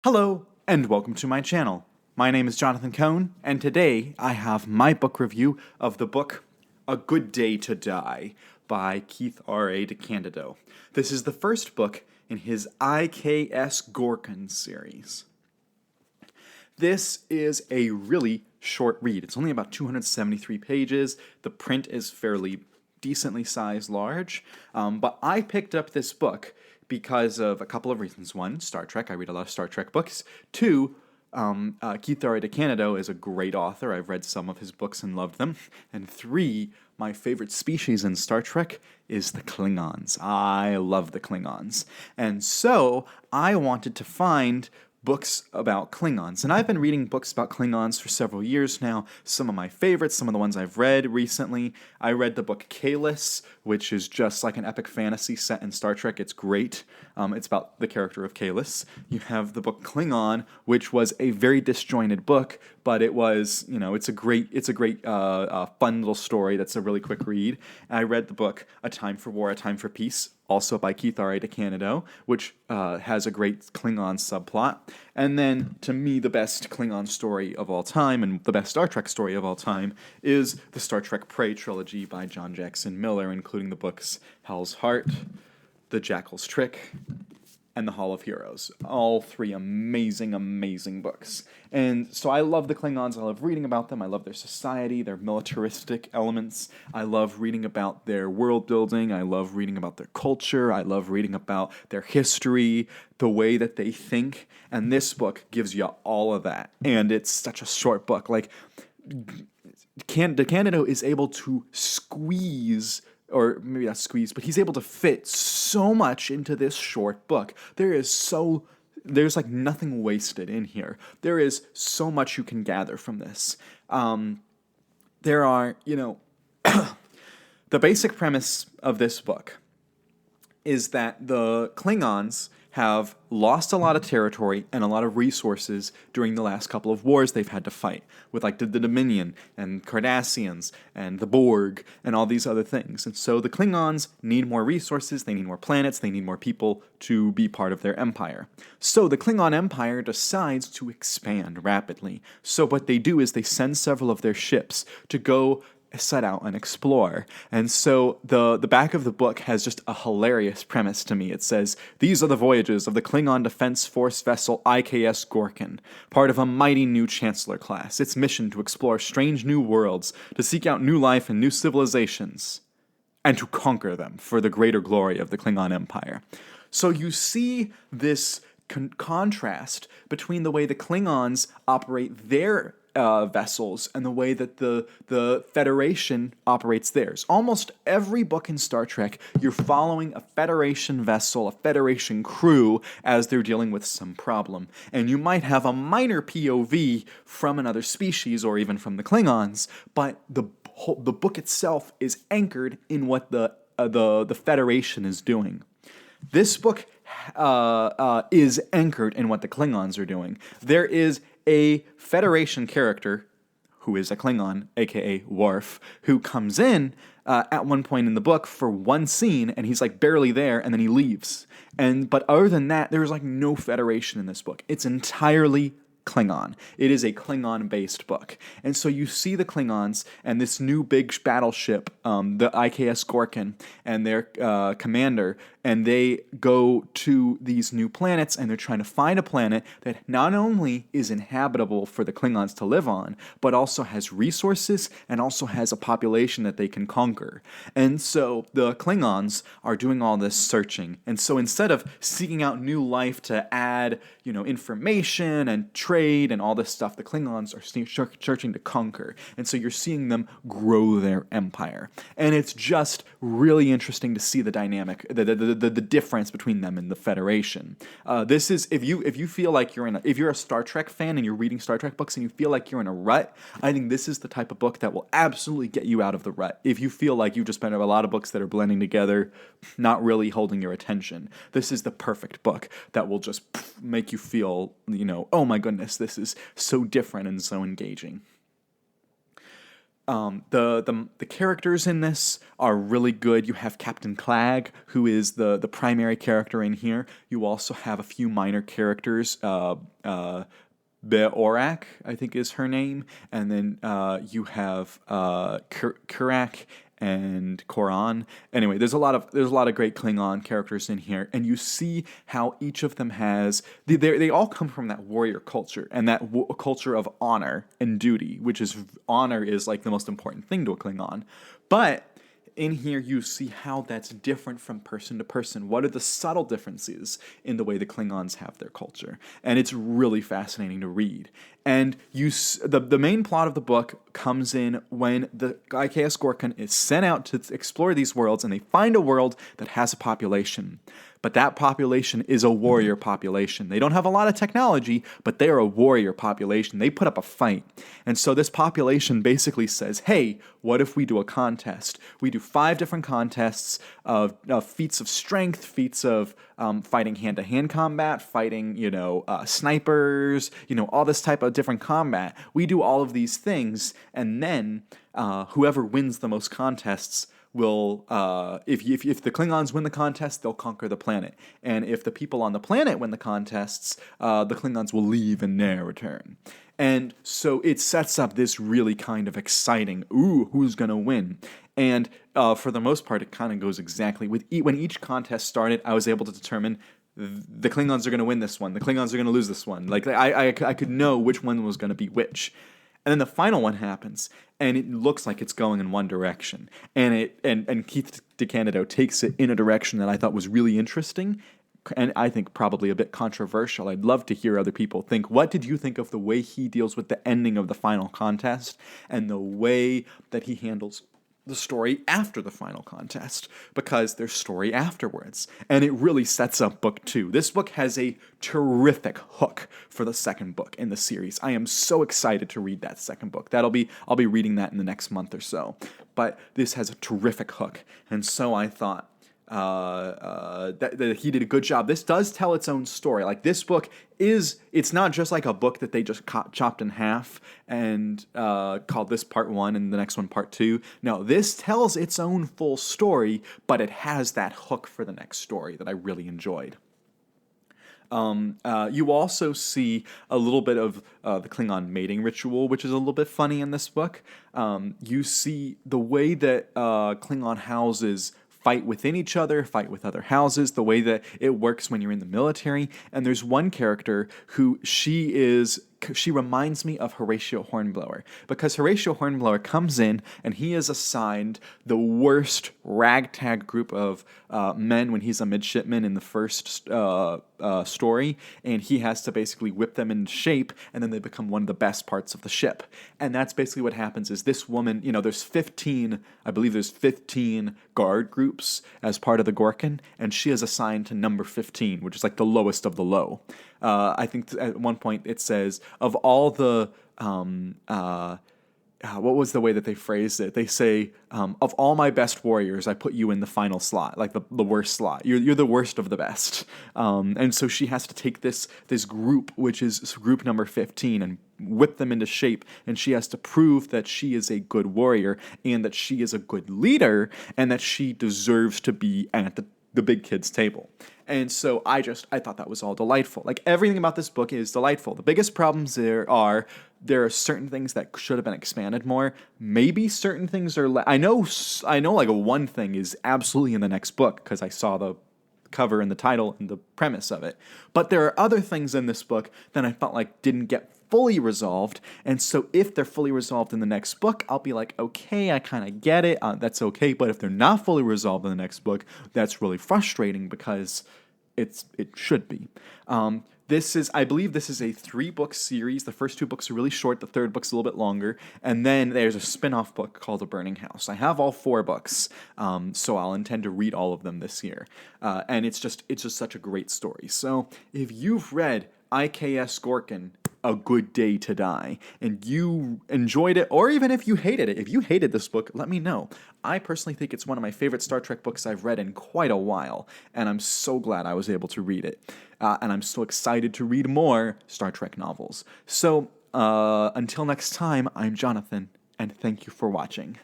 Hello, and welcome to my channel. My name is Jonathan Cohn, and today I have my book review of the book A Good Day to Die by Keith R.A. DeCandido. This is the first book in his IKS Gorkon series. This is a really short read. It's only about 273 pages. The print is fairly decently sized large, but I picked up this book because of a couple of reasons. One, Star Trek. I read a lot of Star Trek books. Two, Keith R.A. DeCandido is a great author. I've read some of his books and loved them. And three, my favorite species in Star Trek is the Klingons. I love the Klingons. And so I wanted to find books about Klingons. And I've been reading books about Klingons for several years now. Some of my favorites, some of the ones I've read recently. I read the book Kahless, which is just like an epic fantasy set in Star Trek. It's great. It's about the character of Kahless. You have the book Klingon, which was a very disjointed book, but it was, it's a great fun little story that's a really quick read. And I read the book A Time for War, A Time for Peace, also by Keith R.A. DeCandido, which has a great Klingon subplot. And then, to me, the best Klingon story of all time, and the best Star Trek story of all time, is the Star Trek Prey trilogy by John Jackson Miller, including the books Hell's Heart, The Jackal's Trick, and The Hall of Heroes. All three amazing, amazing books. And so I love the Klingons. I love reading about them. I love their society, their militaristic elements. I love reading about their world building. I love reading about their culture. I love reading about their history, the way that they think. And this book gives you all of that. And it's such a short book. Like, DeCandido is able to squeeze, or maybe not squeeze, but he's able to fit so much into this short book. There's like nothing wasted in here. There is so much you can gather from this. There are, the basic premise of this book is that the Klingons have lost a lot of territory and a lot of resources during the last couple of wars they've had to fight with, like, the Dominion and Cardassians and the Borg and all these other things. And so the Klingons need more resources, they need more planets, they need more people to be part of their empire. So the Klingon Empire decides to expand rapidly. So what they do is they send several of their ships to go set out and explore. And so the back of the book has just a hilarious premise to me. It says, "These are the voyages of the Klingon Defense Force vessel IKS Gorkon, part of a mighty new Chancellor class. Its mission to explore strange new worlds, to seek out new life and new civilizations, and to conquer them for the greater glory of the Klingon Empire." So you see this contrast between the way the Klingons operate their vessels and the way that the Federation operates theirs. Almost every book in Star Trek, you're following a Federation vessel, a Federation crew, as they're dealing with some problem. And you might have a minor POV from another species or even from the Klingons, but the book itself is anchored in what the Federation is doing. This book is anchored in what the Klingons are doing. There is a Federation character who is a Klingon, aka Worf, who comes in at one point in the book for one scene, and he's like barely there, and then he leaves. But other than that, there's like no Federation in this book. It's entirely Klingon. It is a Klingon-based book. And so you see the Klingons and this new big battleship, the IKS Gorkon, and their commander, and they go to these new planets, and they're trying to find a planet that not only is inhabitable for the Klingons to live on, but also has resources and also has a population that they can conquer. And so the Klingons are doing all this searching. And so instead of seeking out new life to add, information and trade and all this stuff, the Klingons are searching to conquer. And so you're seeing them grow their empire. And it's just really interesting to see the dynamic, the difference between them and the Federation. This is, if you feel like if you're a Star Trek fan and you're reading Star Trek books and you feel like you're in a rut, I think this is the type of book that will absolutely get you out of the rut. If you feel like you've just been a lot of books that are blending together, not really holding your attention, this is the perfect book that will just make you feel, oh my goodness, this is so different and so engaging. The characters in this are really good. You have Captain Clag, who is the primary character in here. You also have a few minor characters. Beorak, I think is her name, and then you have Kurak and Koran. Anyway, there's a lot of great Klingon characters in here, and you see how each of them has they all come from that warrior culture and that culture of honor and duty, which is honor is like the most important thing to a Klingon, but in here you see how that's different from person to person. What are the subtle differences in the way the Klingons have their culture? And it's really fascinating to read. And the main plot of the book comes in when the IKS Gorkon is sent out to explore these worlds, and they find a world that has a population. But that population is a warrior population. They don't have a lot of technology, but they are a warrior population. They put up a fight. And so this population basically says, hey, what if we do a contest? We do 5 different contests of feats of strength, feats of fighting hand-to-hand combat, fighting, snipers, all this type of different combat. We do all of these things, and then whoever wins the most contests will, if the Klingons win the contest, they'll conquer the planet. And if the people on the planet win the contests, the Klingons will leave and ne'er return. And so it sets up this really kind of exciting, who's going to win? And for the most part, it kind of goes exactly with when each contest started, I was able to determine the Klingons are going to win this one. The Klingons are going to lose this one. Like I could know which one was going to be which. And then the final one happens, and it looks like it's going in one direction. And Keith DeCandido takes it in a direction that I thought was really interesting, and I think probably a bit controversial. I'd love to hear other people think. What did you think of the way he deals with the ending of the final contest and the way that he handles the story after the final contest, because there's story afterwards, and it really sets up book 2. This book has a terrific hook for the second book in the series. I am so excited to read that second book. I'll be reading that in the next month or so, but this has a terrific hook, and so I thought that he did a good job. This does tell its own story. Like, this book it's not just like a book that they just chopped in half and called this part 1 and the next one part 2. No, this tells its own full story, but it has that hook for the next story that I really enjoyed. You also see a little bit of the Klingon mating ritual, which is a little bit funny in this book. You see the way that Klingon houses fight within each other, fight with other houses, the way that it works when you're in the military. And there's one character who she reminds me of Horatio Hornblower, because Horatio Hornblower comes in and he is assigned the worst ragtag group of men when he's a midshipman in the first story, and he has to basically whip them into shape, and then they become one of the best parts of the ship. And that's basically what happens is this woman, there's 15 guard groups as part of the Gorkon, and she is assigned to number 15, which is like the lowest of the low. I think at one point it says, of all the, what was the way that they phrased it? They say, of all my best warriors, I put you in the final slot, like the worst slot. You're the worst of the best. And so she has to take this group, which is group number 15, and whip them into shape, and she has to prove that she is a good warrior and that she is a good leader and that she deserves to be at the big kids' table. And so I thought that was all delightful. Like, everything about this book is delightful. The biggest problems there are certain things that should have been expanded more. Maybe certain things are I know like one thing is absolutely in the next book because I saw the cover and the title and the premise of it. But there are other things in this book that I felt like didn't get fully resolved, and so if they're fully resolved in the next book, I'll be like, okay, I kind of get it, that's okay. But if they're not fully resolved in the next book, that's really frustrating because it should be. I believe this is a 3-book series. The first 2 books are really short. The third book's a little bit longer. And then there's a spin-off book called The Burning House. I have all 4 books, so I'll intend to read all of them this year. And it's just such a great story. So if you've read IKS Gorkon, A Good Day to Die, and you enjoyed it, or even if you hated it, if you hated this book, let me know. I personally think it's one of my favorite Star Trek books I've read in quite a while, and I'm so glad I was able to read it. And I'm so excited to read more Star Trek novels. So, until next time, I'm Jonathan, and thank you for watching.